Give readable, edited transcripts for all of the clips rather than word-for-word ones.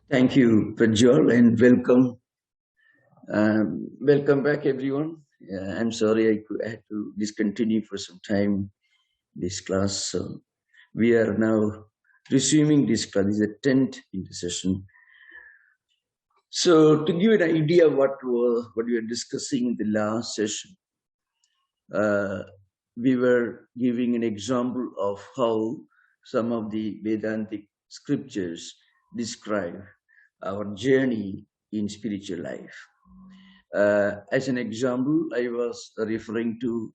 Thank you, Prajwal, and welcome. Welcome back, everyone. I'm sorry I had to discontinue for some time this class. So we are now resuming this class. This is the 10th intercession. So to give an idea what we were discussing in the last session, uh, we were giving an example of how some of the Vedantic scriptures describe our journey in spiritual life. As an example, I was referring to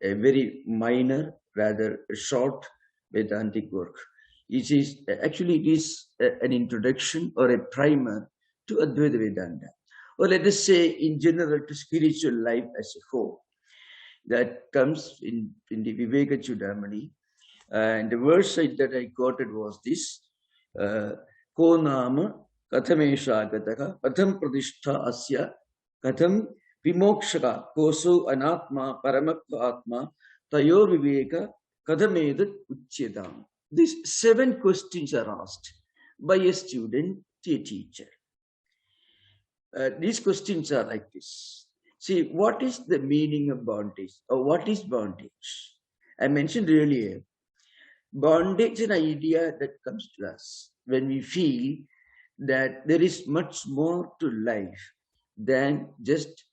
a very minor, rather short Vedantic work. It is an introduction or a primer to Advaita Vedanta, or let us say in general to spiritual life as a whole. That comes in the Viveka Chudamani. And the verse that I quoted was this: Ko nama kathamesha gataka patham pradishtha asya katham vimokshaka koso anatma paramakta atma tayor viveka kathamedat uchyedam. These 7 questions are asked by a student to a teacher. These questions are like this. See, what is the meaning of bondage, or what is bondage? I mentioned earlier, bondage is an idea that comes to us when we feel that there is much more to life than just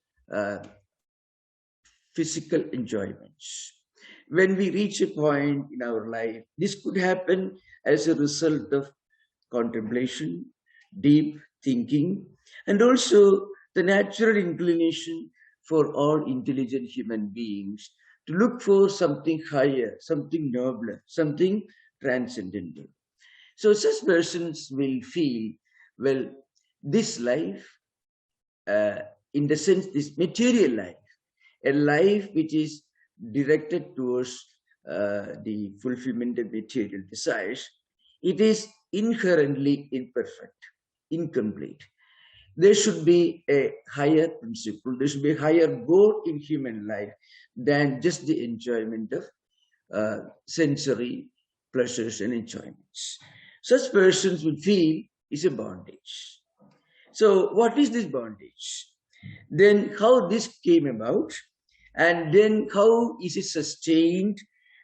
physical enjoyments. When we reach a point in our life, this could happen as a result of contemplation, deep thinking, and also the natural inclination for all intelligent human beings to look for something higher, something nobler, something transcendental. So such persons will feel, well, this life, in the sense, this material life, a life which is directed towards the fulfillment of material desires, it is inherently imperfect, incomplete. There should be a higher principle, there should be a higher goal in human life than just the enjoyment of sensory pleasures and enjoyments. Such persons would feel is a bondage. So what is this bondage? Then how this came about, and then how is it sustained,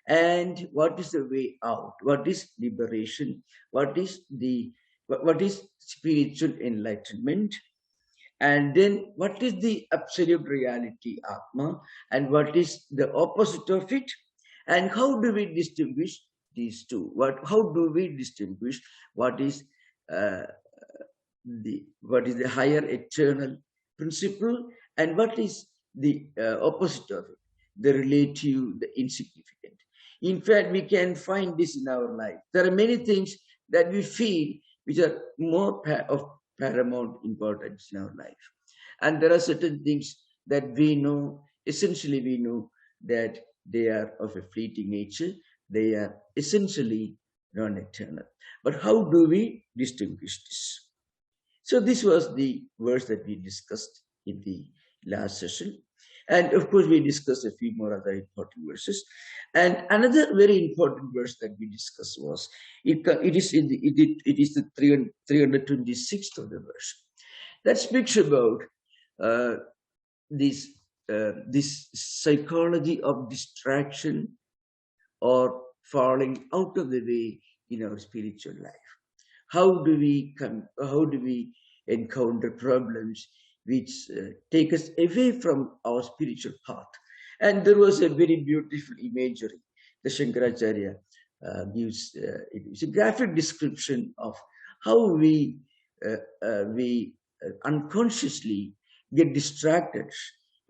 and what is the way out? What is liberation? What is spiritual enlightenment? And then what is the absolute reality, Atma, and what is the opposite of it? And how do we distinguish these two? How do we distinguish what is uh, the higher eternal principle, and what is the opposite of it, the relative, the insignificant? In fact, we can find this in our life. There are many things that we feel which are more of paramount importance in our life. And there are certain things that we know, essentially we know that they are of a fleeting nature. They are essentially non-eternal. But how do we distinguish this? So this was the verse that we discussed in the last session. And of course, we discussed a few more other important verses. And another very important verse that we discussed was, it is the 326th of the verse. That speaks about uh, this psychology of distraction or falling out of the way in our spiritual life. How do we encounter problems which take us away from our spiritual path? And there was a very beautiful imagery. The Shankaracharya gives it's a graphic description of how we unconsciously get distracted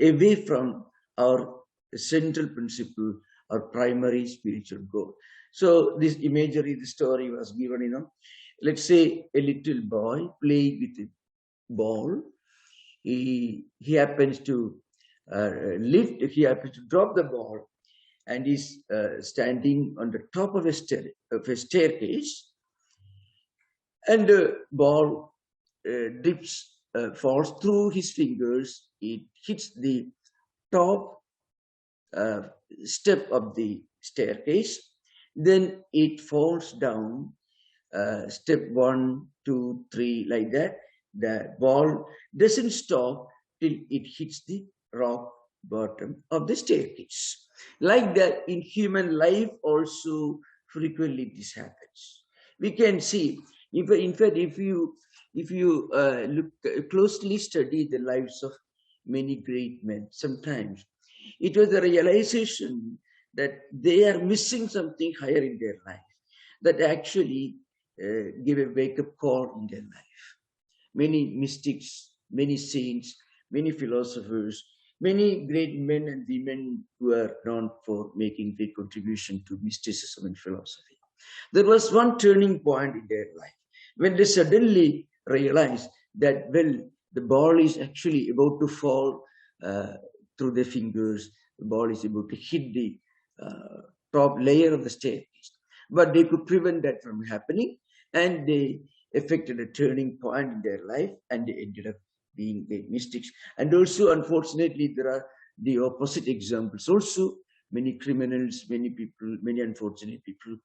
away from our central principle, our primary spiritual goal. So this imagery, the story was given, let's say a little boy playing with a ball. He happens to he happens to drop the ball, and he's standing on the top of a staircase, and the ball falls through his fingers. It hits the top step of the staircase. Then it falls down step 1, 2, 3, like that. The ball doesn't stop till it hits the rock bottom of the staircase. Like that, in human life also, frequently this happens. We can see, in fact, if you look closely, study the lives of many great men, sometimes it was the realization that they are missing something higher in their life that actually give a wake-up call in their life. Many mystics, many saints, many philosophers, many great men and women who are known for making great contribution to mysticism and philosophy. There was one turning point in their life when they suddenly realized that, well, the ball is actually about to fall through their fingers. The ball is about to hit the top layer of the staircase. But they could prevent that from happening, and they affected a turning point in their life, and they ended up being great mystics. And also, unfortunately, there are the opposite examples. Also, many criminals, many people, many unfortunate people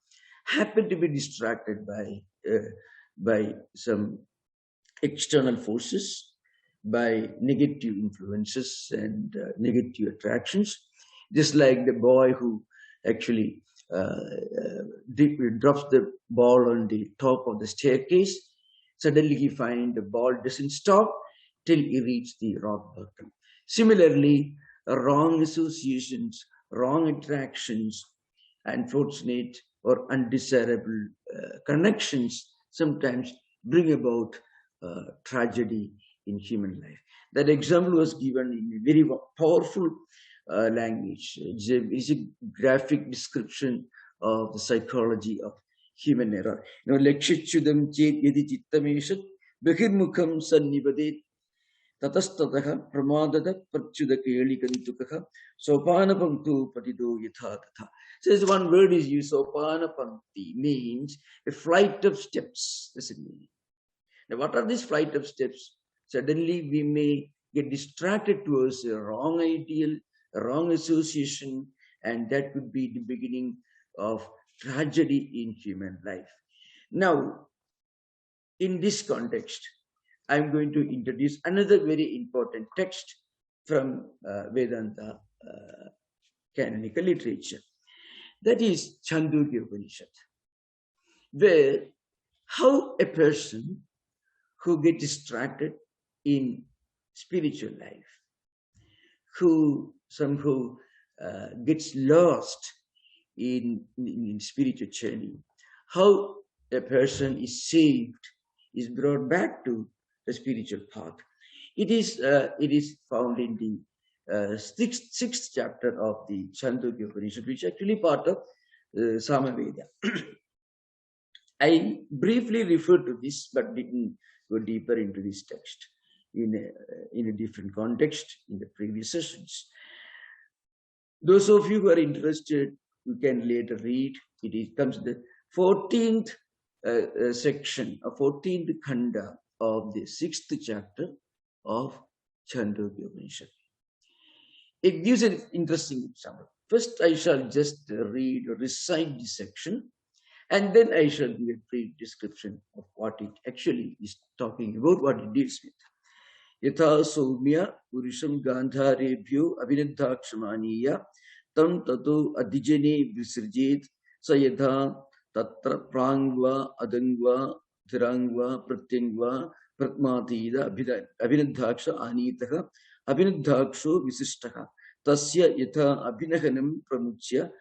happen to be distracted by some external forces, by negative influences and negative attractions. Just like the boy who actually drops the ball on the top of the staircase. Suddenly he finds the ball doesn't stop till he reaches the rock bottom. Similarly, wrong associations, wrong attractions, unfortunate or undesirable connections sometimes bring about tragedy in human life. That example was given in a very powerful language. It's a graphic description of the psychology of human error. Lakshichyudam chet yadi chittameshat bahirmukham sannivadet tatastataha pramadada pratyudaka elikantukaha sopana panktu patido yathatha. Says one word is used, sopana pankti, means a flight of steps. Does it mean? Now, what are these flight of steps? Suddenly we may get distracted towards a wrong ideal, a wrong association, and that could be the beginning of tragedy in human life. Now, in this context, I'm going to introduce another very important text from Vedanta canonical literature. That is Chandogya Upanishad, where how a person who gets distracted in spiritual life, who somehow gets lost in spiritual journey, how a person is saved, is brought back to the spiritual path. It is found in the sixth chapter of the Chandogya Upanishad, which is actually part of Samaveda. I briefly referred to this, but didn't go deeper into this text in a different context in the previous sessions. Those of you who are interested, you can later read. It comes the 14th section, a 14th khanda of the 6th chapter of Chandogya Upanishad. It gives an interesting example. First, I shall just read or recite this section, and then I shall give a brief description of what it actually is talking about, what it deals with. Yatha soumya purusham gandharebhyo abhinadhakshamaniya tam tato adhijane visirjit sa yatha tatra prangva adangva dhirangva pratyangva pratmatida abhinadhaksha anitaha abhinadhaksho visishtaka tasya yatha abhinahanam pramuchya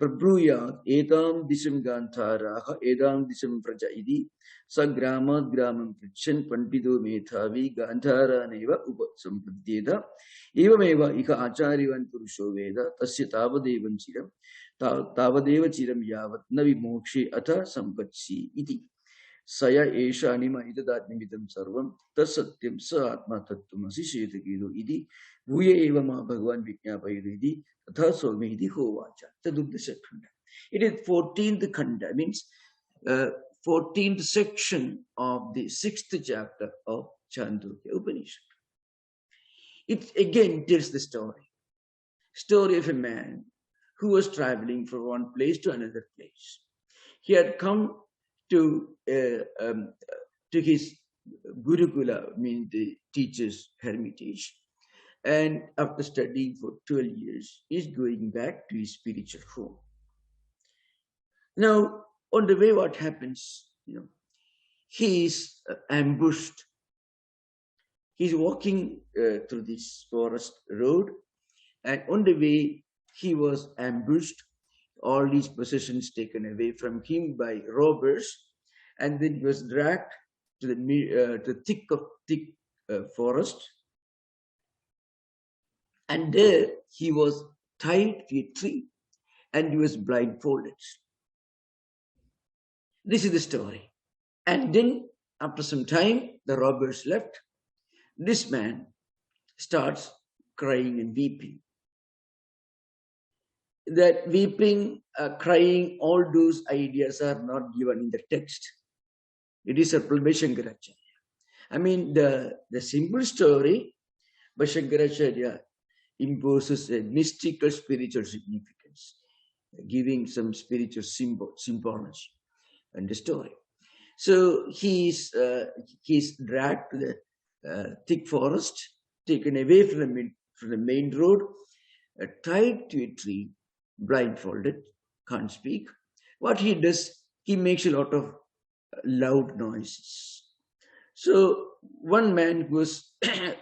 Prabhruyat edam disham gandharaha edam disham praja idi sa gramad gramam prichan pandido methavi gandharaneva upasampradyeda evameva ika acharivan purusho veda tasya tavadevam chiram yavat navi mokshe atha sampatsi iti saya esha anima idadatnimitam sarvam tasatyam sa atma tattvamasi shetakido iti bhuya eva ma bhagavan vijñapayadu iti atha Swami iti hovacha. Chaturdasha khanda. It is 14th khanda, means 14th section of the 6th chapter of Chandogya Upanishad. It again tells the story of a man who was traveling from one place to another place. He had come to his Gurukula, means the teacher's hermitage. And after studying for 12 years, he's going back to his spiritual home. Now, on the way, what happens? He is ambushed. He's walking through this forest road, and on the way, he was ambushed. All his possessions taken away from him by robbers, and then he was dragged to the thick forest, and there he was tied to a tree, and he was blindfolded. This is the story. And then, after some time, the robbers left. This man starts crying and weeping. That weeping, crying, all those ideas are not given in the text. It is a Shankaracharya. I mean, the simple story, but Shankaracharya imposes a mystical spiritual significance, giving some spiritual symbology and the story. So he's dragged to the thick forest, taken away from the main road, tied to a tree, blindfolded, can't speak. What he does, he makes a lot of loud noises. So one man who was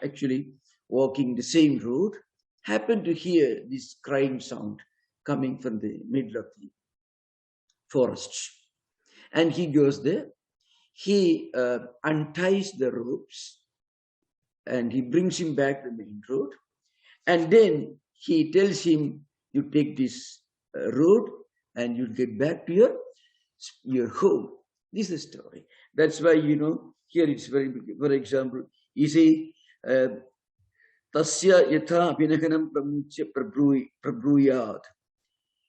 actually walking the same road happened to hear this crying sound coming from the middle of the forest. And he goes there. He unties the ropes and he brings him back to the main road. And then he tells him, you take this road and you'll get back to your home. This is the story. That's why, here it's very big. For example, you say, Tasya yatha abhinaganam pramuchya prabruyad.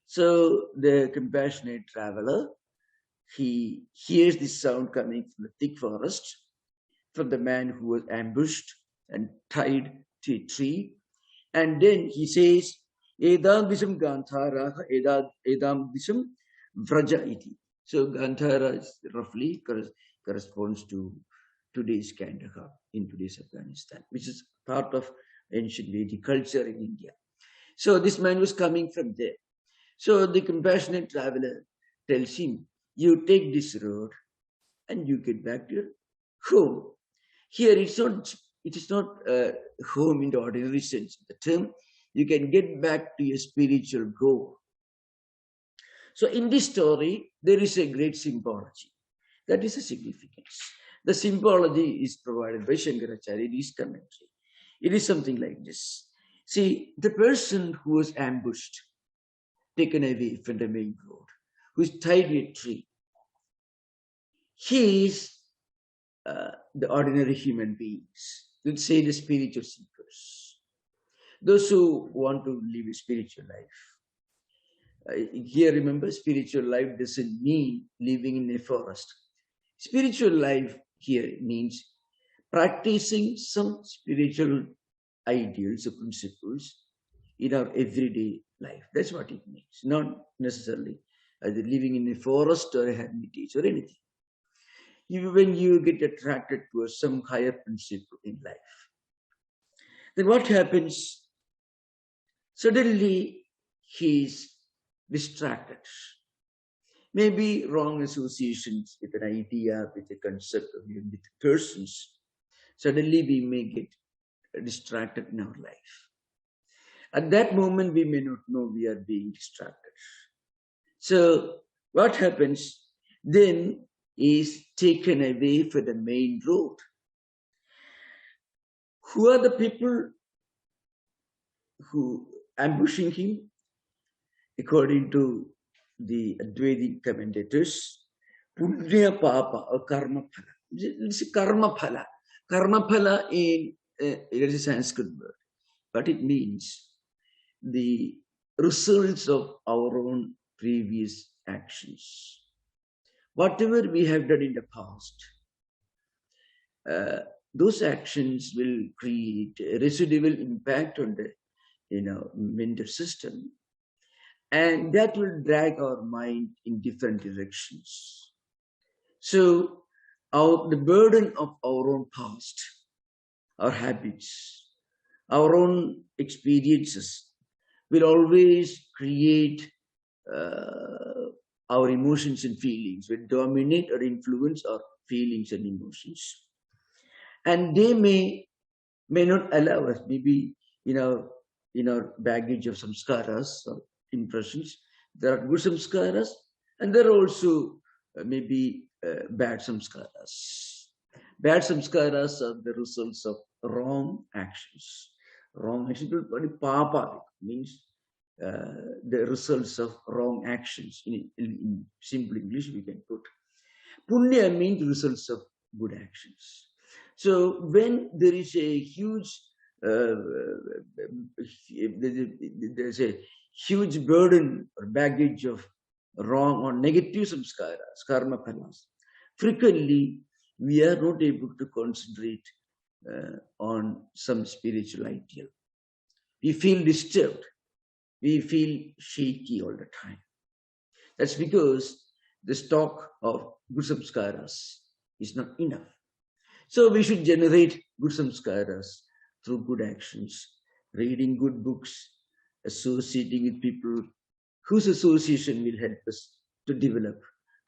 So the compassionate traveler, he hears this sound coming from the thick forest, from the man who was ambushed and tied to a tree. And then he says, Edam disham Gandhara, Edam disham Vraja iti. So Gandhara roughly corresponds to today's Kandahar, in today's Afghanistan, which is part of ancient Vedic culture in India. So this man was coming from there. So the compassionate traveler tells him, you take this road and you get back to your home. Here it is not home in the ordinary sense of the term. You can get back to your spiritual goal. So in this story, there is a great symbology. That is a significance. The symbology is provided by Shankaracharya in his commentary. It is something like this. See, the person who was ambushed, taken away from the main road, who is tied to a tree, he is the ordinary human beings. Let's say the spiritual seekers. Those who want to live a spiritual life. Here, remember, spiritual life doesn't mean living in a forest. Spiritual life here means practicing some spiritual ideals or principles in our everyday life. That's what it means. Not necessarily either living in a forest or a hermitage or anything. When you get attracted to some higher principle in life, then what happens? Suddenly, he's distracted. Maybe wrong associations with an idea, with a concept, or even with persons. Suddenly, we may get distracted in our life. At that moment, we may not know we are being distracted. So, what happens then is taken away from the main road. Who are the people who ambushing him? According to the Advaitic commentators, Punya Papa or Karma Phala. It's Karma Phala. Karma Phala it is a Sanskrit word, but it means the results of our own previous actions. Whatever we have done in the past, those actions will create a residual impact on the mental system, and that will drag our mind in different directions. So the burden of our own past, our habits, our own experiences will always create our emotions and feelings, will dominate or influence our feelings and emotions. And they may not allow us, maybe in our baggage of samskaras or impressions, there are good samskaras and there are also maybe bad samskaras. Bad samskaras are the results of wrong actions. Wrong actions, papa means the results of wrong actions. In simple English, we can put. Punya means results of good actions. So when there is a huge, there's a huge burden or baggage of wrong or negative samskaras, karma phalas, frequently we are not able to concentrate on some spiritual ideal. We feel disturbed. We feel shaky all the time. That's because the stock of good samskaras is not enough. So we should generate good samskaras through good actions, reading good books, associating with people whose association will help us to develop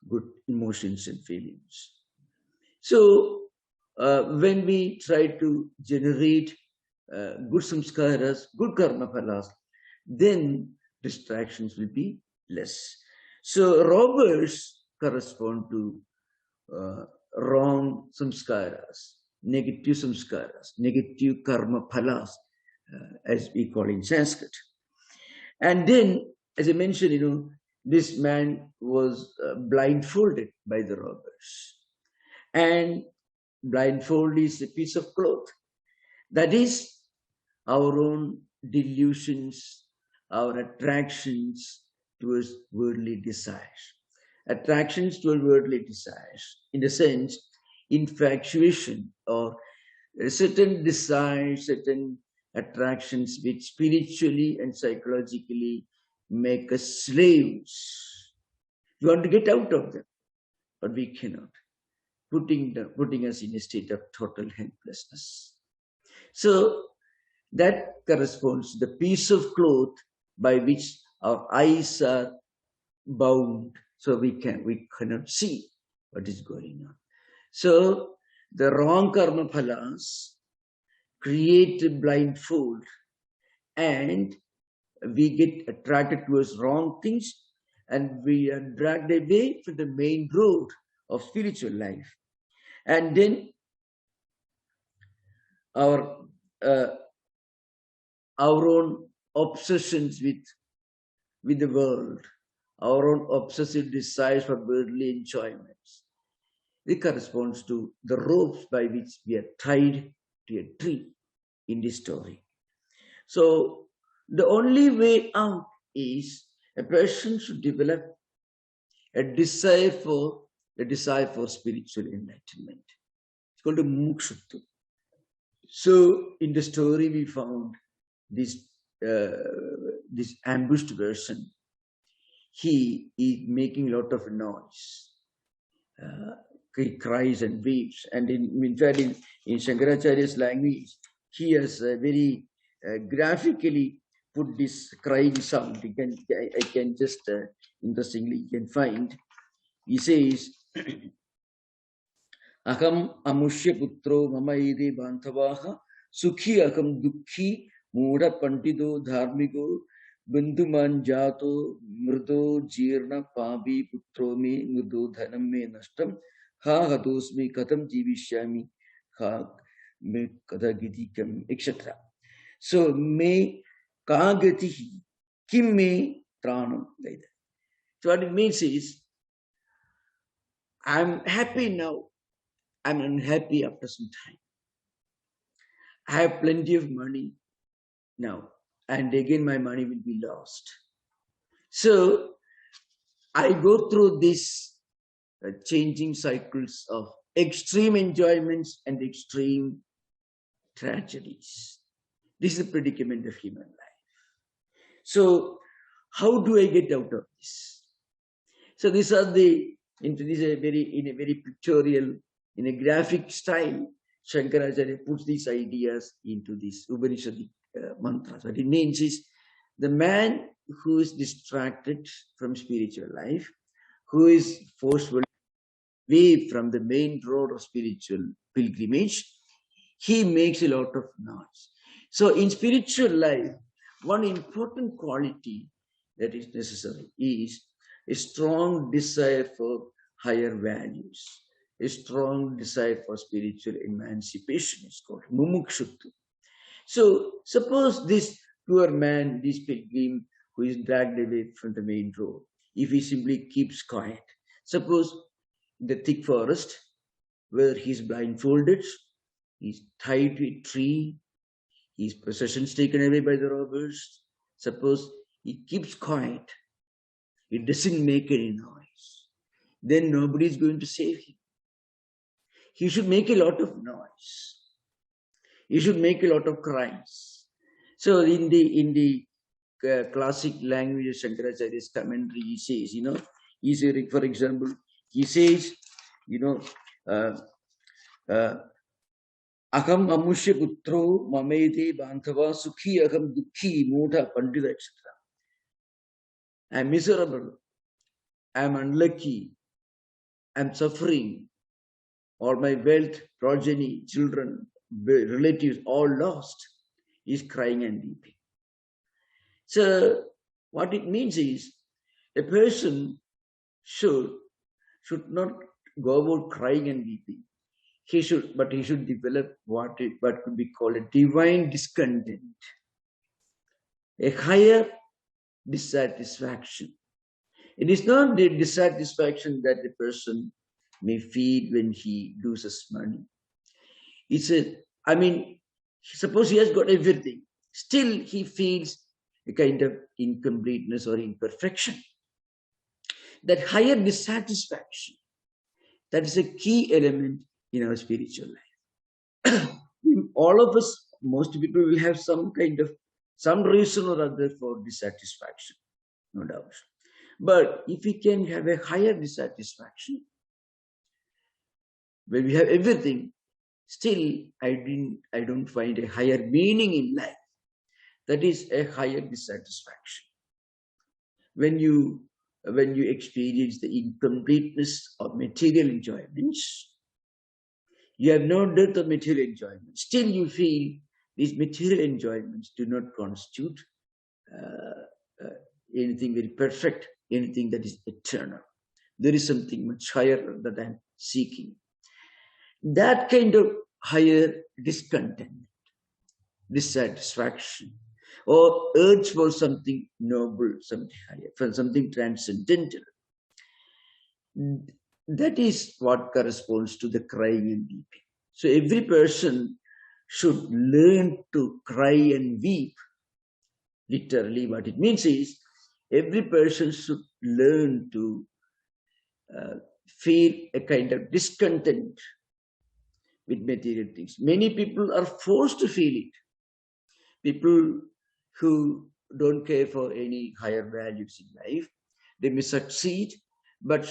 good emotions and feelings. So when we try to generate good samskaras, good karma phalas, then distractions will be less. So robbers correspond to wrong samskaras, negative karma phalas, as we call in Sanskrit. And then, as I mentioned, this man was blindfolded by the robbers. And blindfold is a piece of cloth. That is our own delusions, our attractions towards worldly desires. Attractions toward worldly desires, in a sense, infatuation or certain desires, certain attractions which spiritually and psychologically make us slaves. We want to get out of them, but we cannot, putting us in a state of total helplessness. So that corresponds to the piece of cloth by which our eyes are bound, so we cannot see what is going on. So the wrong karma phalas create a blindfold, and we get attracted towards wrong things, and we are dragged away from the main road of spiritual life. And then our own obsessions with the world, our own obsessive desires for worldly enjoyments, it corresponds to the ropes by which we are tied to a tree in this story. So the only way out is a person should develop a desire for spiritual enlightenment. It's called a mukshutva. So in the story we found this ambushed version. He is making a lot of noise. He cries and weeps. And in fact, in Shankaracharya's language, he has very graphically put this crying sound. I can just, interestingly, you can find. He says, Aham amushya putro mama ide bantavaha sukhi akam dukhi mudha pandido dharmiko bandhuman jato mrudo jirna pabi putro me mrudo dhanam me nashtam ha hadosmi katam jivishyami ha me kadagitikam, etc. So me kagatihi kim me tranam. So what it means is, I'm happy now, I'm unhappy after some time. I have plenty of money now, and again my money will be lost. So I go through these changing cycles of extreme enjoyments and extreme tragedies. This is the predicament of human life. So how do I get out of this? So these are the into this in a very pictorial, in a graphic style. Shankaracharya puts these ideas into these Upanishadic mantras. What it means is the man who is distracted from spiritual life, who is forcefully away from the main road of spiritual pilgrimage, he makes a lot of noise. So in spiritual life, one important quality that is necessary is a strong desire for higher values, a strong desire for spiritual emancipation. It's called mumukshutva. So suppose this poor man, this pilgrim who is dragged away from the main road, if he simply keeps quiet, suppose the thick forest where he's blindfolded, he's tied to a tree, his possessions taken away by the robbers, suppose he keeps quiet, he doesn't make any noise, then nobody is going to save him. He should make a lot of noise. He should make a lot of cries. So in the classic language of Shankaracharya's commentary, he says, he says, for example, he says, Aham amushya putro mamete bantava sukhi aham dukhi mudha pandita, etc. I am miserable. I am unlucky. I am suffering. All my wealth, progeny, children, relatives, all lost. He is crying and weeping. So what it means is a person should not go about crying and weeping. He should develop what could be called a divine discontent, a higher dissatisfaction. It is not the dissatisfaction that a person may feel when he loses money. Suppose he has got everything, still he feels a kind of incompleteness or imperfection. That higher dissatisfaction, that is a key element in our spiritual life. All of us, most people will have some reason or other for dissatisfaction, no doubt. But if we can have a higher dissatisfaction, when we have everything, still I don't find a higher meaning in life. That is a higher dissatisfaction. When you experience the incompleteness of material enjoyments, you have no dearth of material enjoyment. Still you feel these material enjoyments do not constitute anything very perfect, anything that is eternal. There is something much higher that I'm seeking. That kind of higher discontent, dissatisfaction, or urge for something noble, something higher, for something transcendental. That is what corresponds to the crying and weeping. So every person should learn to cry and weep. Literally, what it means is every person should learn to feel a kind of discontent with material things. Many people are forced to feel it. People who don't care for any higher values in life, they may succeed, but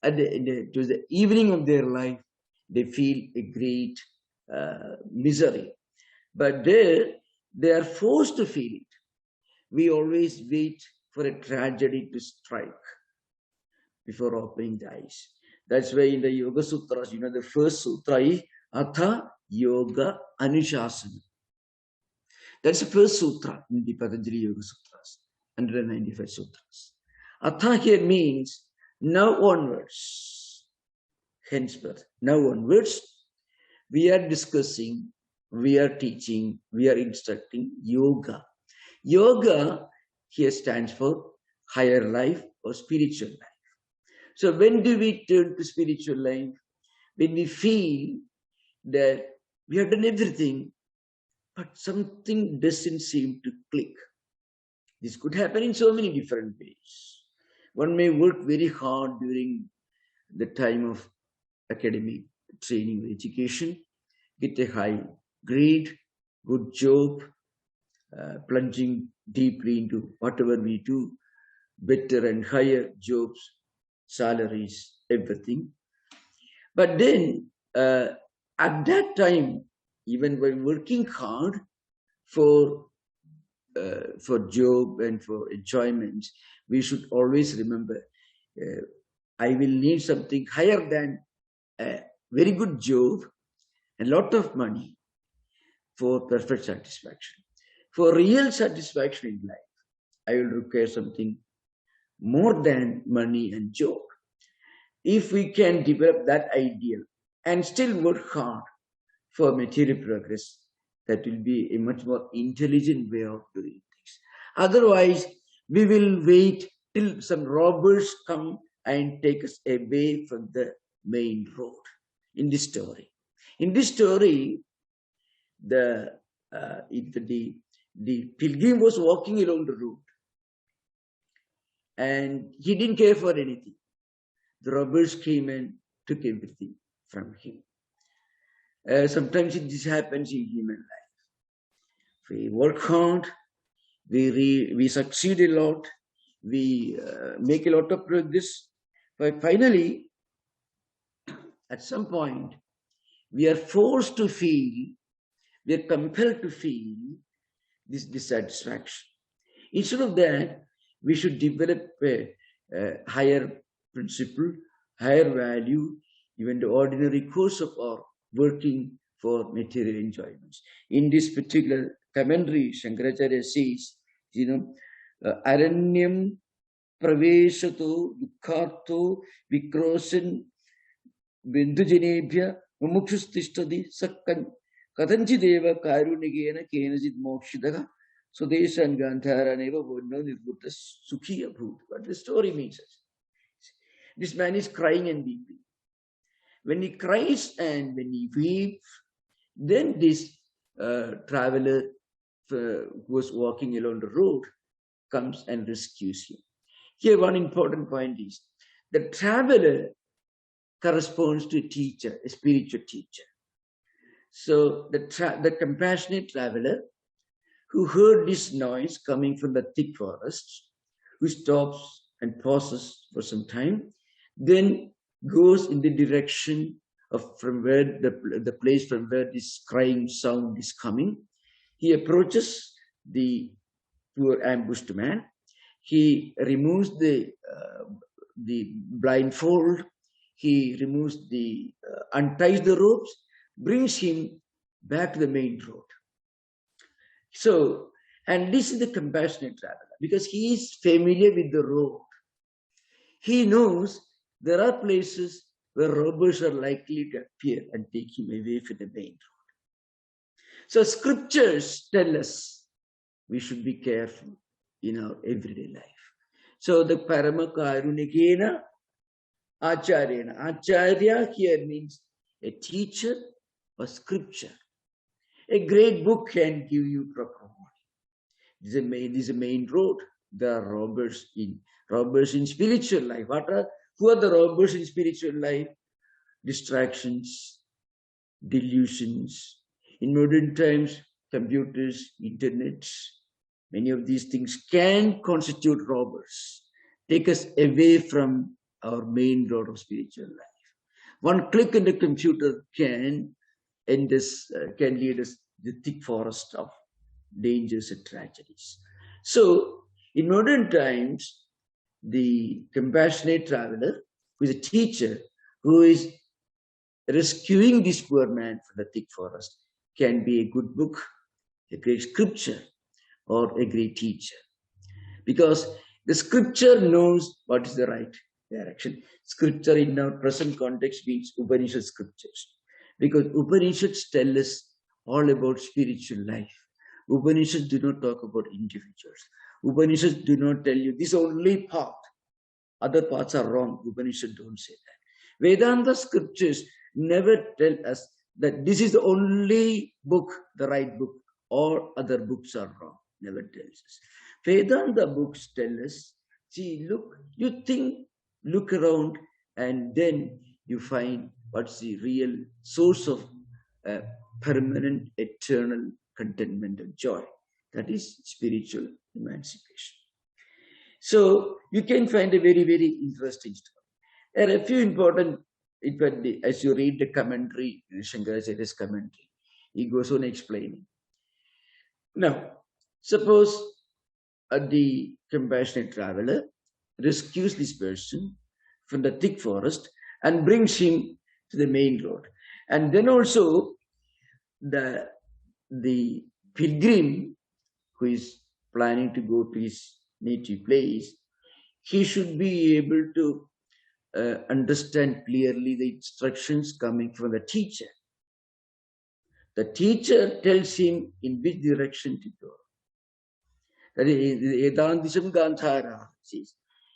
to the evening of their life, they feel a great misery. But they are forced to feel it. We always wait for a tragedy to strike before opening the eyes. That's why in the Yoga Sutras, the first sutra is Atha Yoga Anushasana. That's the first sutra in the Patanjali Yoga Sutras, 195 sutras. Atha here means now onwards. Henceforth, now onwards, we are discussing, we are teaching, we are instructing yoga. Yoga here stands for higher life or spiritual life. So when do we turn to spiritual life? When we feel that we have done everything, but something doesn't seem to click. This could happen in so many different ways. One may work very hard during the time of academic training or education, get a high grade, good job, plunging deeply into whatever we do, better and higher jobs. salaries, everything. But then, at that time, even when working hard for job and for enjoyments, we should always remember, I will need something higher than a very good job, a lot of money for perfect satisfaction. For real satisfaction in life, I will require something more than money and job. If we can develop that ideal and still work hard for material progress, that will be a much more intelligent way of doing things. Otherwise, we will wait till some robbers come and take us away from the main road. In this story, the pilgrim was walking along the road, and he didn't care for anything. The robbers came and took everything from him. Sometimes this happens in human life. We work hard, we succeed a lot, we make a lot of progress, but finally, at some point, we are forced to feel, we are compelled to feel this dissatisfaction. Instead of that, we should develop a higher principle, higher value, even the ordinary course of our working for material enjoyments. In this particular commentary, Shankaracharya says, Aranyam praveshato dukharto vikrosan bindujanebhya mumukshustishthadi sakkan kadanchideva karunigena kenajit mokshidaka sudeshan gandharaneva bodno nirbutta sukhi abhut. What the story means. This man is crying and weeping. When he cries and when he weeps, then this traveler who was walking along the road comes and rescues him. Here, one important point is the traveler corresponds to a teacher, a spiritual teacher. So the compassionate traveler who heard this noise coming from the thick forest, who stops and pauses for some time, then goes in the direction of from where the place from where this crying sound is coming. He approaches the poor ambushed man. He removes the blindfold. He removes unties the ropes, brings him back to the main road. So, and this is the compassionate traveler, because he is familiar with the road. He knows there are places where robbers are likely to appear and take him away from the main road. So scriptures tell us we should be careful in our everyday life. So the Paramakarunigena Acharyana. Acharya here means a teacher or scripture. A great book can give you proper warning. This is a main road. There are robbers in spiritual life. Who are the robbers in spiritual life? Distractions, delusions. In modern times, computers, internet, many of these things can constitute robbers, take us away from our main road of spiritual life. One click on the computer can lead us to the thick forest of dangers and tragedies. So, in modern times, the compassionate traveler, who is a teacher, who is rescuing this poor man from the thick forest, can be a good book, a great scripture, or a great teacher. Because the scripture knows what is the right direction. Scripture in our present context means Upanishad scriptures. Because Upanishads tell us all about spiritual life. Upanishads do not talk about individuals. Upanishads do not tell you this only path. Other paths are wrong. Upanishads don't say that. Vedanta scriptures never tell us that this is the only book, the right book. All other books are wrong. Never tells us. Vedanta books tell us, see, look, you think, look around, and then you find what's the real source of permanent, eternal contentment and joy. That is spiritual emancipation. So you can find a very, very interesting story. There are a few important, as you read the commentary, Shankaracharya's commentary, he goes on explaining. Now, suppose the compassionate traveler rescues this person from the thick forest and brings him to the main road. And then also the pilgrim who is planning to go to his native place, he should be able to understand clearly the instructions coming from the teacher. The teacher tells him in which direction to go. That is, Vedantisham Gandhara says,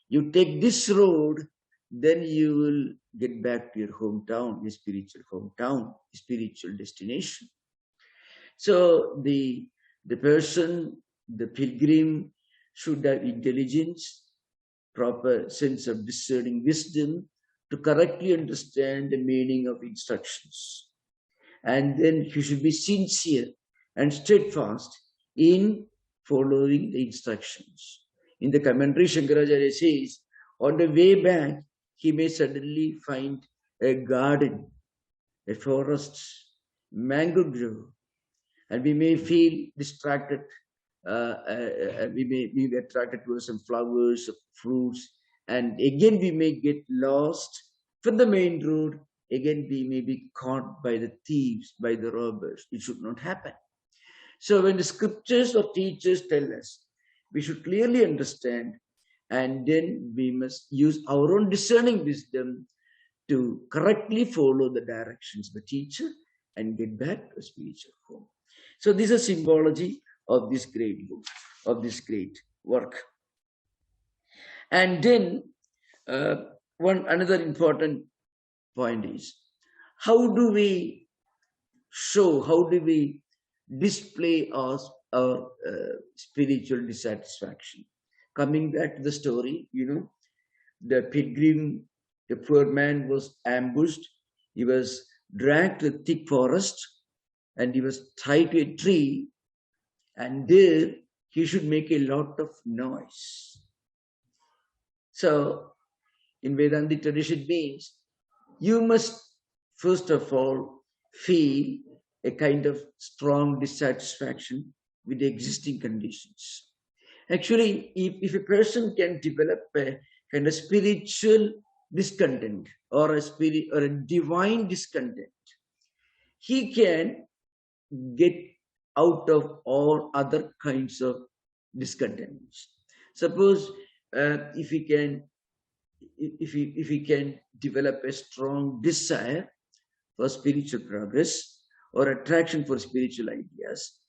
you take this road, then you will get back to your hometown, your spiritual hometown, spiritual destination. So the person, the pilgrim, should have intelligence, proper sense of discerning wisdom to correctly understand the meaning of instructions. And then he should be sincere and steadfast in following the instructions. In the commentary, Shankaracharya says, on the way back, he may suddenly find a garden, a forest, mango grove, and we may feel distracted. We may be attracted to some flowers, fruits, and again we may get lost from the main road. Again, we may be caught by the thieves, by the robbers. It should not happen. So when the scriptures or teachers tell us, we should clearly understand, and then we must use our own discerning wisdom to correctly follow the directions of the teacher and get back to a spiritual home. So this is a symbology of this great book, of this great work. And then another important point is, how do we show, how do we display our spiritual dissatisfaction? Coming back to the story, the pilgrim, the poor man was ambushed. He was dragged to the thick forest and he was tied to a tree, and there he should make a lot of noise. So in Vedantic tradition means you must first of all feel a kind of strong dissatisfaction with the existing conditions. Actually, if a person can develop a kind of spiritual discontent or a divine discontent, he can get out of all other kinds of discontents. Suppose if he can develop a strong desire for spiritual progress or attraction for spiritual ideas,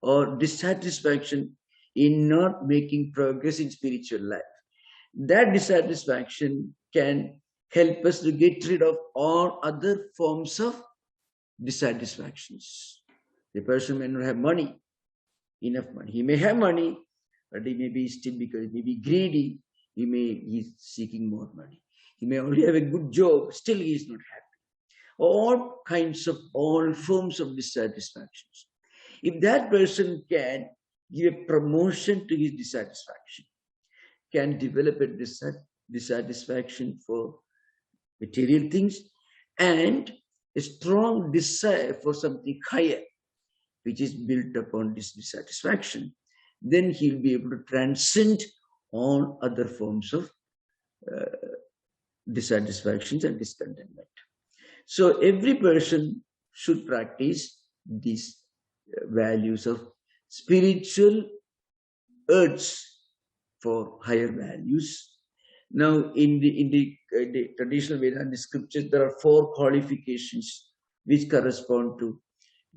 or dissatisfaction in not making progress in spiritual life, that dissatisfaction can help us to get rid of all other forms of dissatisfactions. The person may not have money, enough money. He may have money, but he may be still, because he may be greedy, he's seeking more money. He may already have a good job, still he is not happy. All forms of dissatisfactions. If that person can give a promotion to his dissatisfaction, can develop a dissatisfaction for material things and a strong desire for something higher, which is built upon this dissatisfaction, then he'll be able to transcend all other forms of dissatisfactions and discontentment. So every person should practice these values of spiritual urge for higher values. Now, in the traditional Vedanta scriptures, there are 4 qualifications which correspond to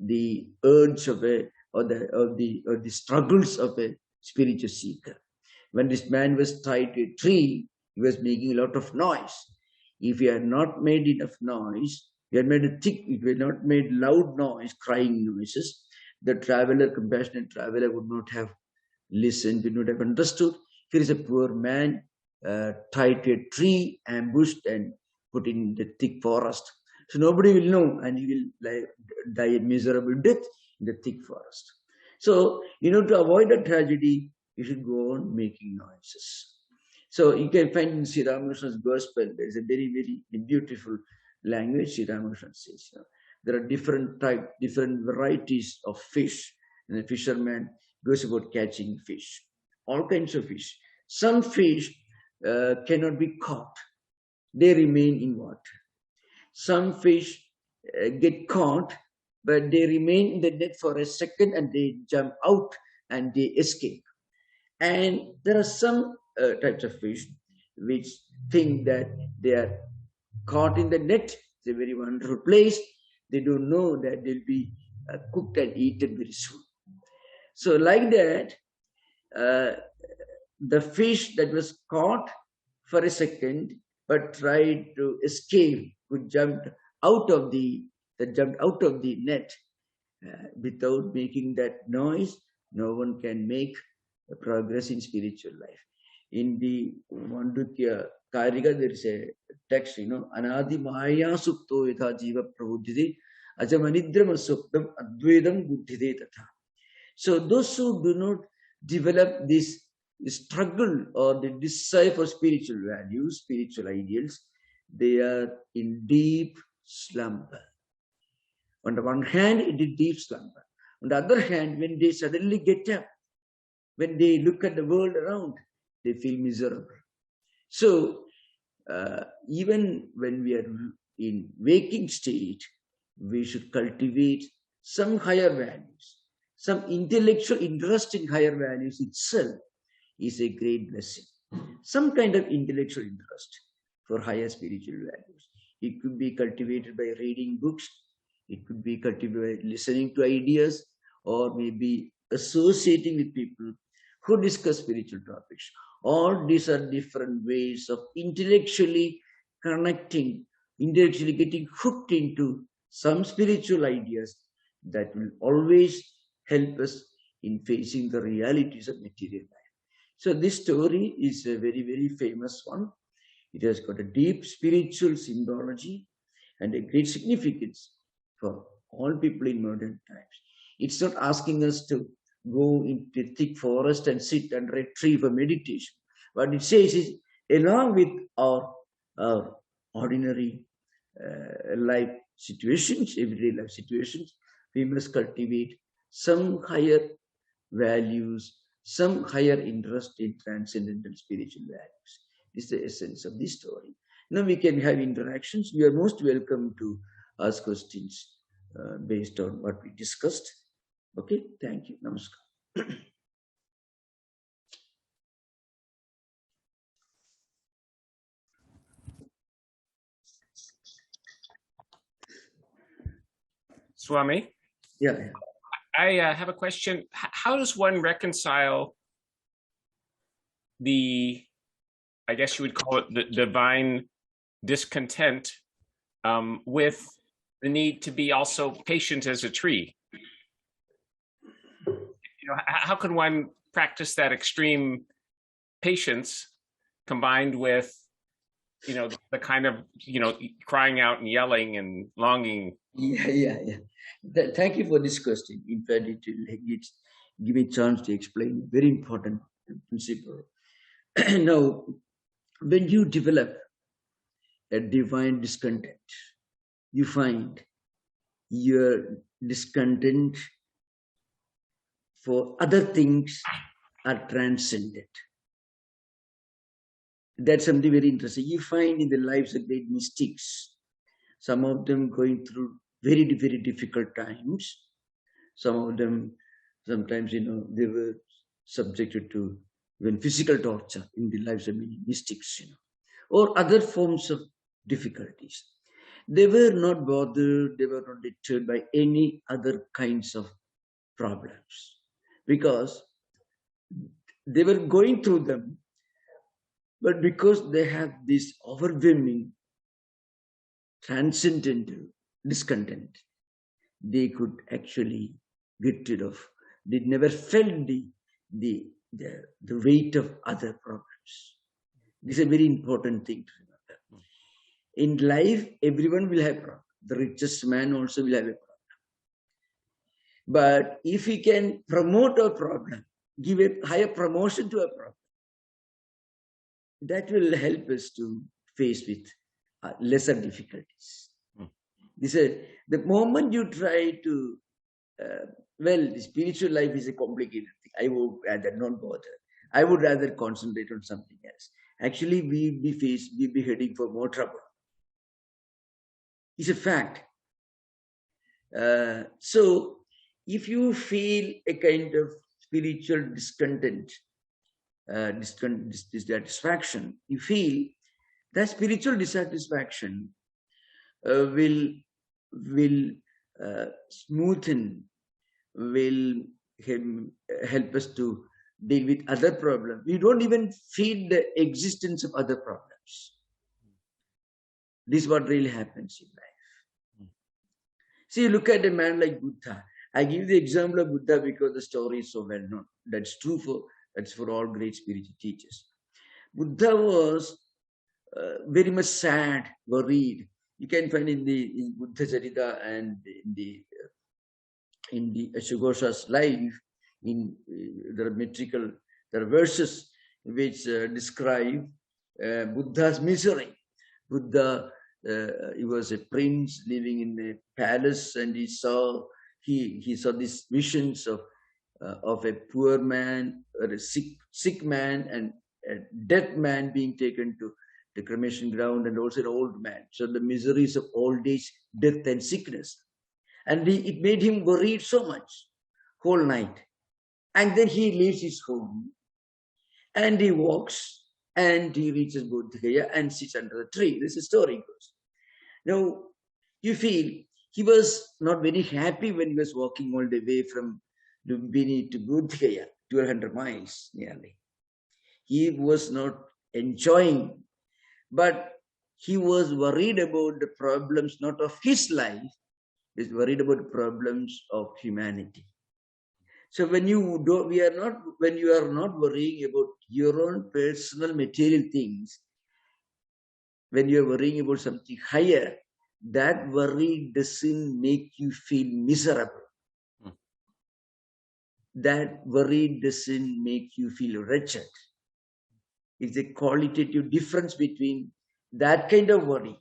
the urge of the struggles of a spiritual seeker. When this man was tied to a tree, he was making a lot of noise. If he had not made enough noise, if he had not made loud noise, crying noises, the compassionate traveler would not have listened, would not have understood. Here is a poor man tied to a tree, ambushed and put in the thick forest. So nobody will know, and he will die a miserable death in the thick forest. So, to avoid a tragedy, you should go on making noises. So you can find in Sri Ramanuja's gospel, there's a very, very beautiful language Sri Ramanuja says. There are different varieties of fish. And the fisherman goes about catching fish, all kinds of fish. Some fish cannot be caught. They remain in water. Some fish get caught, but they remain in the net for a second and they jump out and they escape. And there are some types of fish which think that they are caught in the net. It's a very wonderful place. They don't know that they'll be cooked and eaten very soon. So like that, the fish that was caught for a second but tried to escape, who jumped out of the net without making that noise, no one can make progress in spiritual life. In the Mandukya Karika, there is a text, Anadi Maya Supto Yatha Jiva Prabhuddhite Ajamanidram Suptam Advaidam Buddhite Tatha. So those who do not develop this struggle or the desire for spiritual values, spiritual ideals, they are in deep slumber. On the one hand, it is deep slumber. On the other hand, when they suddenly get up, when they look at the world around, they feel miserable. So even when we are in waking state, we should cultivate some higher values. Some intellectual interest in higher values itself is a great blessing. Some kind of intellectual interest for higher spiritual values. It could be cultivated by reading books. It could be cultivated by listening to ideas, or maybe associating with people who discuss spiritual topics. All these are different ways of intellectually connecting, intellectually getting hooked into some spiritual ideas that will always help us in facing the realities of material life. So this story is a very, very famous one. It has got a deep spiritual symbology and a great significance for all people in modern times. It's not asking us to go into thick forest and sit under a tree for meditation. What it says is, along with our ordinary life situations, everyday life situations, we must cultivate some higher values, some higher interest in transcendental spiritual values. This is the essence of this story. Now we can have interactions. You are most welcome to ask questions based on what we discussed. Okay, thank you. Namaskar. Swami? Yeah. I have a question. How does one reconcile the, I guess you would call it the divine discontent with the need to be also patient as a tree? How can one practice that extreme patience combined with, the kind of, crying out and yelling and longing? Yeah. Thank you for this question. In fact, it will give me a chance to explain a very important principle. Now, when you develop a divine discontent, you find your discontent for other things are transcendent. That's something very interesting. You find in the lives of great mystics, some of them going through very, very difficult times. Some of them, sometimes, they were subjected to even physical torture in the lives of many mystics, or other forms of difficulties. They were not bothered, they were not deterred by any other kinds of problems, because they were going through them, but because they have this overwhelming transcendental discontent, they could actually get rid of. They never felt the weight of other problems. This is a very important thing to remember. In life, everyone will have problems. The richest man also will have a problem. But if we can promote a problem, give a higher promotion to a problem, that will help us to face with lesser difficulties. This is the moment you try to, well, the spiritual life is a complicated thing. I would rather not bother. I would rather concentrate on something else. Actually, we be heading for more trouble. It's a fact. So, if you feel a kind of spiritual discontent, dissatisfaction, you feel that spiritual dissatisfaction will smoothen, will help us to deal with other problems. We don't even feel the existence of other problems. This is what really happens in life. See, look at a man like Buddha. I give the example of Buddha because the story is so well known. That's true for all great spiritual teachers. Buddha was very much sad, worried. You can find in Buddha Charita and in the Ashogosha's life, there are verses which describe Buddha's misery. Buddha, he was a prince living in a palace, and he saw these visions of a poor man, or a sick man, and a dead man being taken to the cremation ground, and also an old man. So the miseries of old age, death, and sickness. And it made him worried so much, whole night. And then he leaves his home, and he walks, and he reaches Bodh Gaya and sits under a tree. This is story goes. Now, you feel he was not very happy when he was walking all the way from Lumbini to Bodh Gaya, 1,200 miles nearly. He was not enjoying, but he was worried about the problems not of his life, he was worried about the problems of humanity. So when you are not worrying about your own personal material things, when you are worrying about something higher, that worry doesn't make you feel miserable. That worry doesn't make you feel wretched. It's a qualitative difference between that kind of worry.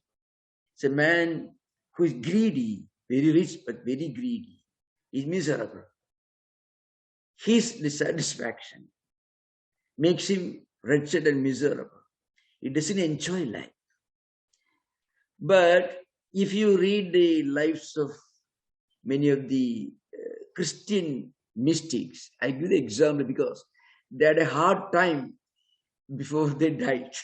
It's a man who is greedy, very rich but very greedy, is miserable. His dissatisfaction makes him wretched and miserable. He doesn't enjoy life. But if you read the lives of many of the Christian mystics, I give the example because they had a hard time before they died.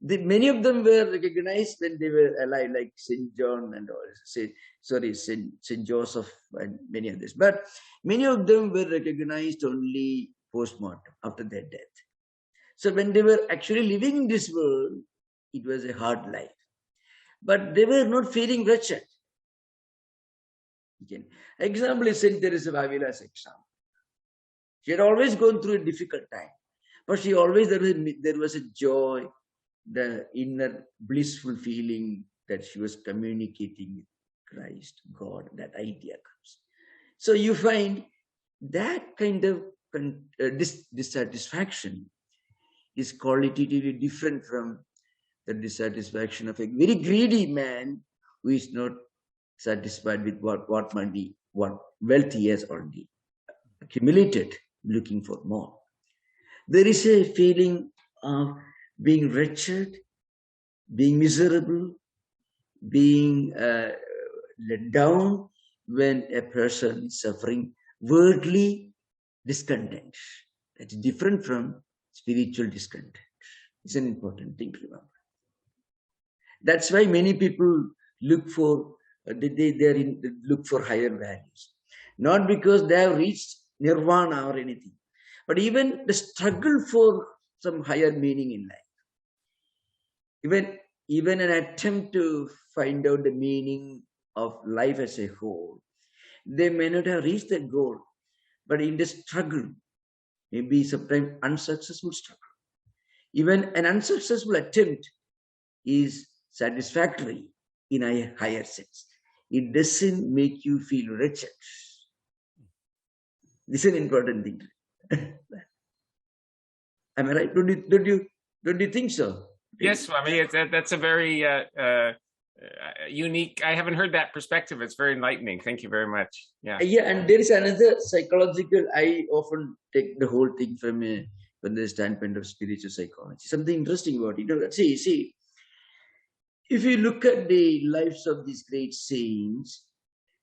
Many of them were recognized when they were alive, like St. John and all, St. Joseph and many others. But many of them were recognized only post-mortem, after their death. So when they were actually living in this world, it was a hard life. But they were not feeling wretched. Again, example is St. Teresa of Avila's example. She had always gone through a difficult time, but there was a joy, the inner blissful feeling that she was communicating with Christ, God, that idea comes. So you find that kind of dissatisfaction is qualitatively different from the dissatisfaction of a very greedy man who is not satisfied with what wealth he has already accumulated, looking for more. There is a feeling of being wretched, being miserable, being let down when a person is suffering worldly discontent. That's different from spiritual discontent. It's an important thing to remember. That's why many people look for look for higher values, not because they have reached nirvana or anything, but even the struggle for some higher meaning in life. Even an attempt to find out the meaning of life as a whole, they may not have reached that goal, but in the struggle, maybe sometimes unsuccessful struggle, even an unsuccessful attempt is satisfactory in a higher sense. It doesn't make you feel wretched. This is an important thing. Am I right? Don't you Don't you think so? Yes, Swami, that's a very unique. I haven't heard that perspective. It's very enlightening. Thank you very much. Yeah. Yeah, and there is another psychological. I often take the whole thing from the standpoint of spiritual psychology. Something interesting about it. See, if you look at the lives of these great saints,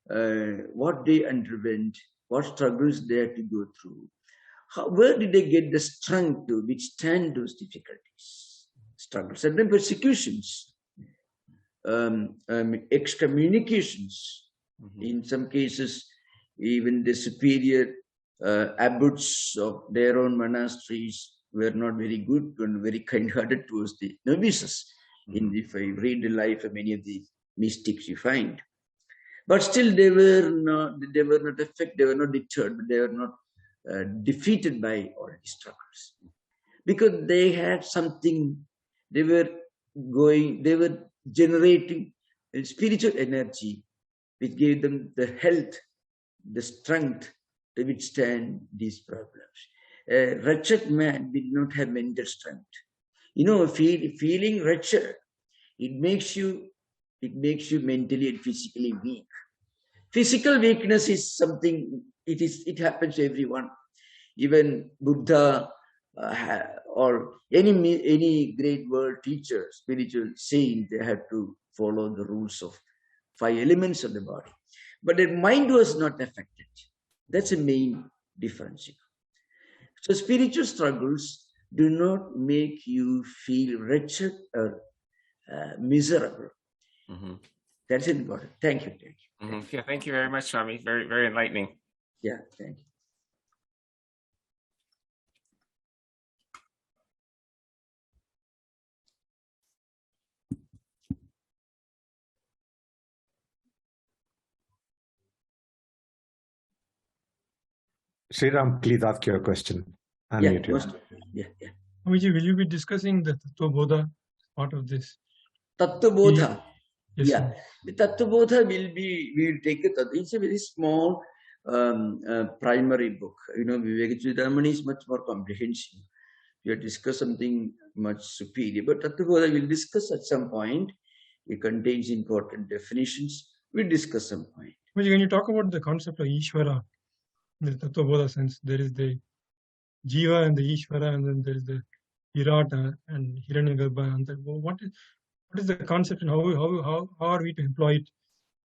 what they underwent, what struggles they had to go through, where did they get the strength to withstand those difficulties, struggles, and then persecutions, excommunications, in some cases, even the superior abbots of their own monasteries were not very good and very kind-hearted towards the novices. If I read the life of many of the mystics, you find, but still they were not affected. They were not deterred, but they were not defeated by all these struggles, because they had something. They were generating a spiritual energy, which gave them the health, the strength to withstand these problems. A wretched man did not have mental strength. Feeling wretched, it makes you mentally and physically weak. Physical weakness is something, it happens to everyone. Even Buddha or any great world teacher, spiritual saint, they had to follow the rules of 5 elements of the body. But their mind was not affected. That's the main difference. So spiritual struggles do not make you feel wretched or miserable. That's important. Thank you. Yeah, thank you very much, Swami. Very, very enlightening. Yeah, thank you. Sriram, please ask your question. Yeah. Swamiji, will you be discussing the Tattwabodha part of this? Tattwabodha. Yes, Yeah. sir. The Tattwabodha we will take it. It's a very small primary book. Vivekachudamani is much more comprehensive. We have discussed something much superior. But Tattwabodha we'll discuss at some point. It contains important definitions. We'll discuss some point. Swamiji, when you talk about the concept of Ishvara, in the Tattwabodha sense, there is the Jiva and the Ishvara, and then there is the Virata and Hiranyagarbha. And what is the concept, and how are we to employ it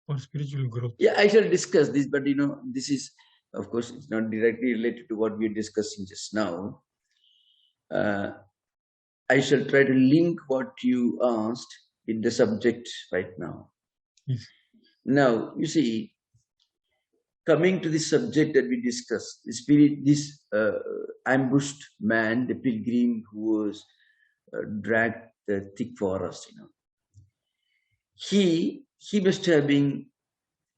for spiritual growth? Yeah, I shall discuss this, but this is, of course, it's not directly related to what we are discussing just now. I shall try to link what you asked with the subject right now. Yes. Now, you see, coming to the subject that we discussed, this ambushed man, the pilgrim who was dragged the thick forest, he must have been,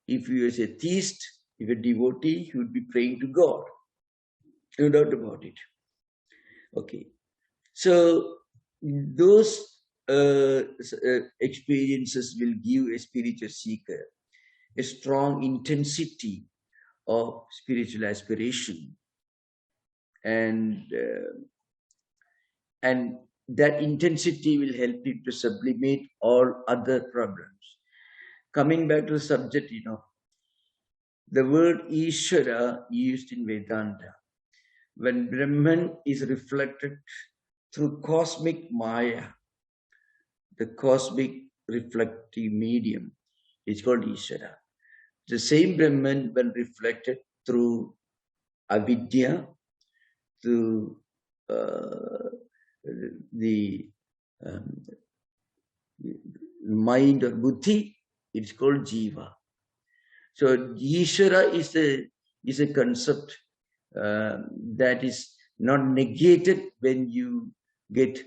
if he was a theist, if a devotee, he would be praying to God. No doubt about it. Okay. So those experiences will give a spiritual seeker a strong intensity of spiritual aspiration, and that intensity will help you to sublimate all other problems. Coming back to the subject, the word Ishvara used in Vedanta, when Brahman is reflected through cosmic Maya, the cosmic reflective medium, is called Ishvara. The same Brahman, when reflected through avidya, through the mind or buddhi, it's called jiva. So Ishvara is a concept that is not negated when you get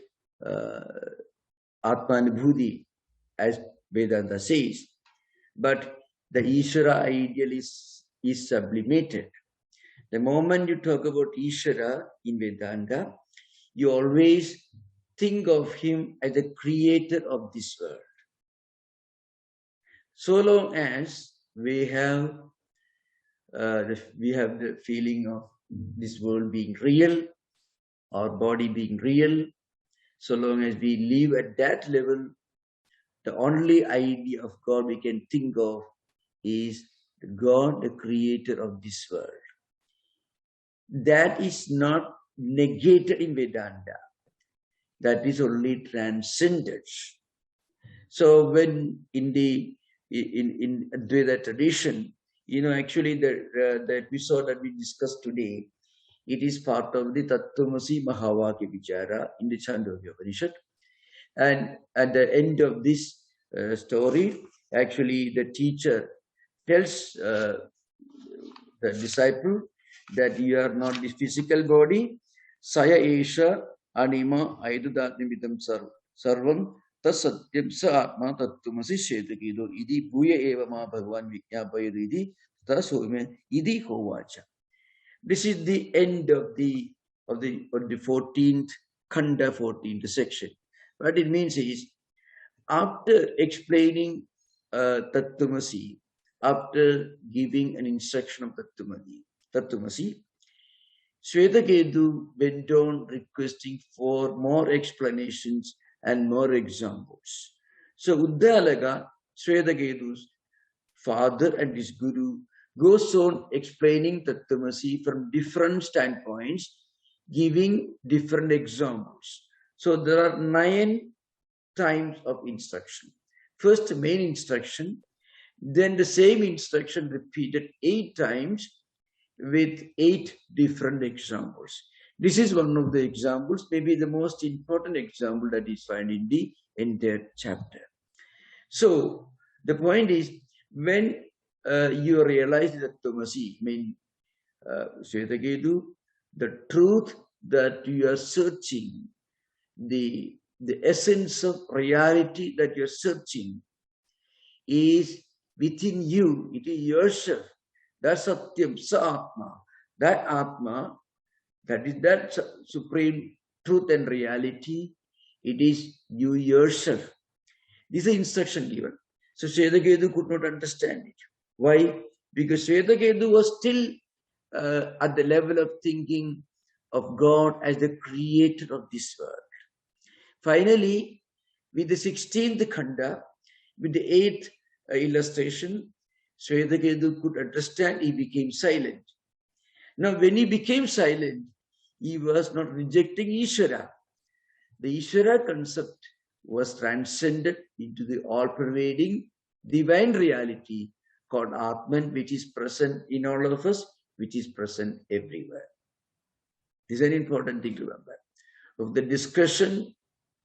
Atmanubhuti, as Vedanta says, but the Ishvara ideal is sublimated. The moment you talk about Ishvara in Vedanta, you always think of him as the creator of this world. So long as we have the feeling of this world being real, our body being real, So long as we live at that level, the only idea of God we can think of is God, the creator of this world. That is not negated in Vedanta. That is only transcended. So when in Advaita tradition, actually the episode that we discussed today, it is part of the Tattwamasi Mahavakya Vichara in the Chandogya Upanishad. And at the end of this story, actually the teacher tells the disciple that you are not the physical body. Saya Esha Anima Aidudatnimitam Sarvam Tasatyam Sa Atma Tattumasi Shetakido Idi Buya Eva Ma Bhagavan Vijnapayadu Idi Tasome Idi Hovacha. This is the end of the 14th Khanda, 14th section. What it means is, after explaining Tattwamasi, after giving an instruction of Tattwamasi, Swetaketu went on requesting for more explanations and more examples. So Uddalaka, Swetaketu's father and his guru, goes on explaining Tattwamasi from different standpoints, giving different examples. So there are 9 times of instruction. First, main instruction, then the same instruction repeated 8 times with 8 different examples. This is one of the examples, maybe the most important example that is found in the entire chapter. So the point is, when you realize that Tattwamasi, Swetaketu, the truth that you are searching, the essence of reality that you're searching is within you, it is yourself. That's Satyam Sa Atma. That Atma, that is that supreme truth and reality, it is you yourself. This is instruction given. So Swetaketu could not understand it. Why? Because Swetaketu was still at the level of thinking of God as the creator of this world. Finally, with the 16th Khanda, with the 8th illustration, Swetaketu could understand, he became silent. Now, when he became silent, he was not rejecting Ishvara. The Ishvara concept was transcended into the all-pervading divine reality called Atman, which is present in all of us, which is present everywhere. This is an important thing to remember. Of the discussion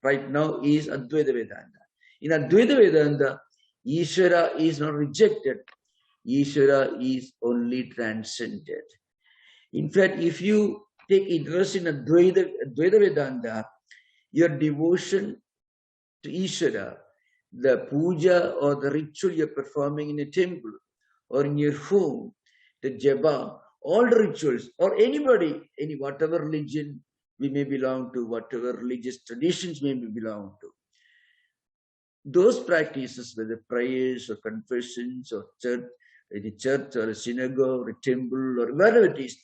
right now is Advaita Vedanta. In Advaita Vedanta, Ishvara is not rejected. Ishvara is only transcended. In fact, if you take interest in Advaita Vedanta, your devotion to Ishvara, the puja or the ritual you're performing in a temple or in your home, the japa, all the rituals, or anybody, whatever religion we may belong to, whatever religious traditions we may belong to, those practices, whether prayers or confessions or church, a church or a synagogue or a temple or wherever it is,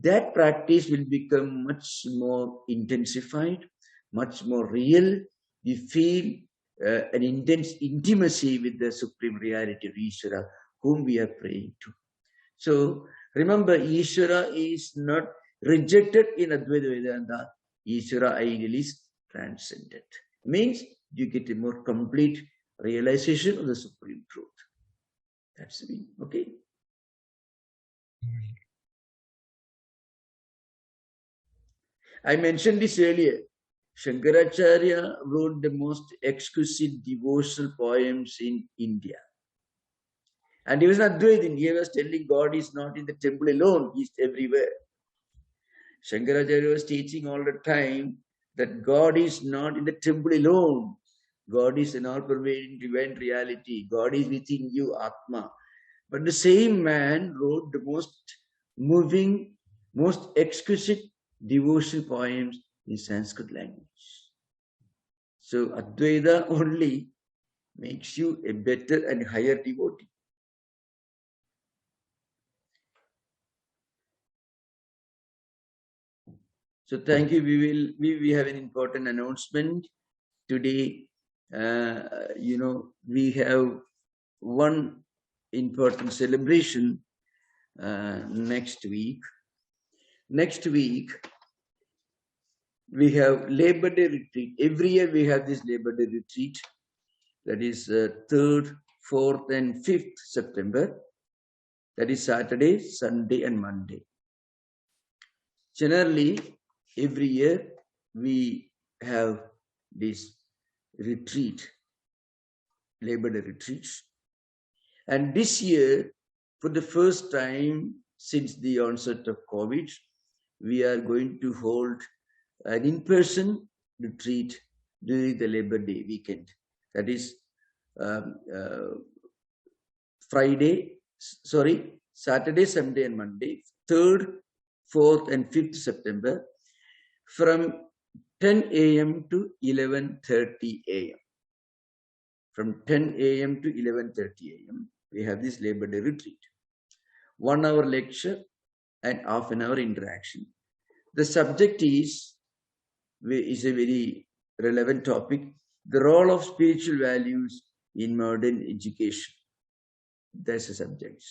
that practice will become much more intensified, much more real. We feel an intense intimacy with the supreme reality of Ishvara, whom we are praying to. So remember, Ishvara is not rejected in Advaita Vedanta. Ishvara ideally is transcended. Means you get a more complete realization of the supreme truth. That's the meaning. Okay. I mentioned this earlier. Shankaracharya wrote the most exquisite devotional poems in India. And he was not Advaitin. He was telling God is not in the temple alone, he is everywhere. Shankaracharya was teaching all the time that God is not in the temple alone. God is an all-pervading divine reality. God is within you, Atma. But the same man wrote the most moving, most exquisite devotional poems in Sanskrit language. So Advaita only makes you a better and higher devotee. So thank you. We have an important announcement today. We have one important celebration next week. Next week, we have Labor Day retreat. Every year we have this Labor Day retreat. That is 3rd, 4th, and 5th September. That is Saturday, Sunday, and Monday. Generally, every year we have this retreat, Labor Day retreats. And this year, for the first time since the onset of COVID, we are going to hold an in-person retreat during the Labor Day weekend. That is Saturday, Sunday, and Monday, 3rd, 4th, and 5th September, from 10 a.m. to 11:30 a.m. From 10 a.m. to 11:30 a.m., we have this Labor Day retreat. 1 hour lecture and half an hour interaction. The subject is a very relevant topic, the role of spiritual values in modern education. That's the subject.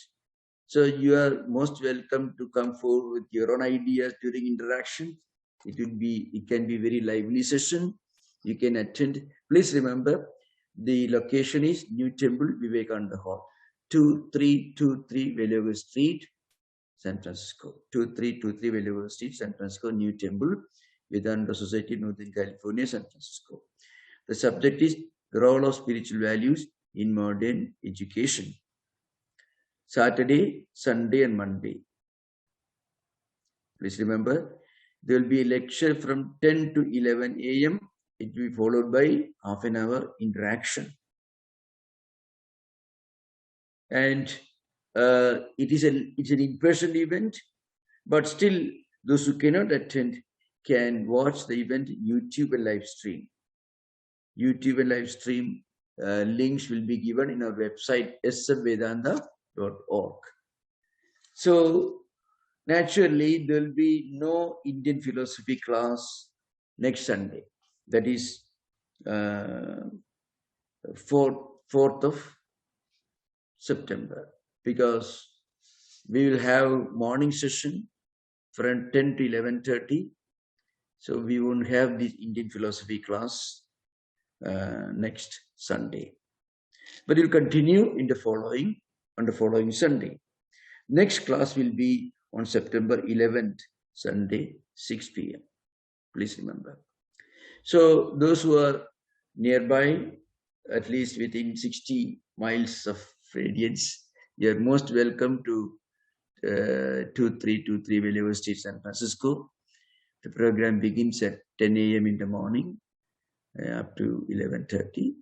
So you are most welcome to come forward with your own ideas during interaction. It can be very lively session. You can attend. Please remember, the location is New Temple, Vivekananda Hall, 2323 Vallabha Street, San Francisco. 2323 Vallabha Street, San Francisco, New Temple, Vedanta Society, Northern California, San Francisco. The subject is the role of spiritual values in modern education. Saturday, Sunday, and Monday. Please remember, there will be a lecture from 10 to 11 a.m. It will be followed by half an hour interaction. And it's an in-person event, but still those who cannot attend can watch the event YouTube and live stream. YouTube and live stream links will be given in our website smvedanta.org. So naturally, there will be no Indian philosophy class next Sunday. That is 4th of September, because we will have morning session from 10 to 11:30. So we won't have this Indian philosophy class next Sunday. But we'll continue on the following Sunday. Next class will be on September 11th, Sunday, 6 p.m. Please remember. So those who are nearby, at least within 60 miles of radius, you are most welcome to 2323 Vallabha Street, San Francisco. The program begins at 10 a.m. in the morning up to 11:30.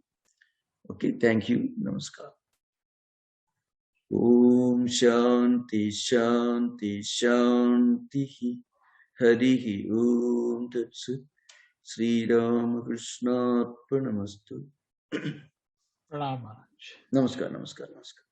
Okay, thank you. Namaskar. Om Shanti Shanti Shanti Harihi Om Tat Sat. Sri Ramakrishna Arpanamastu. Pranam Maharaj. Namaskar, namaskar, namaskar.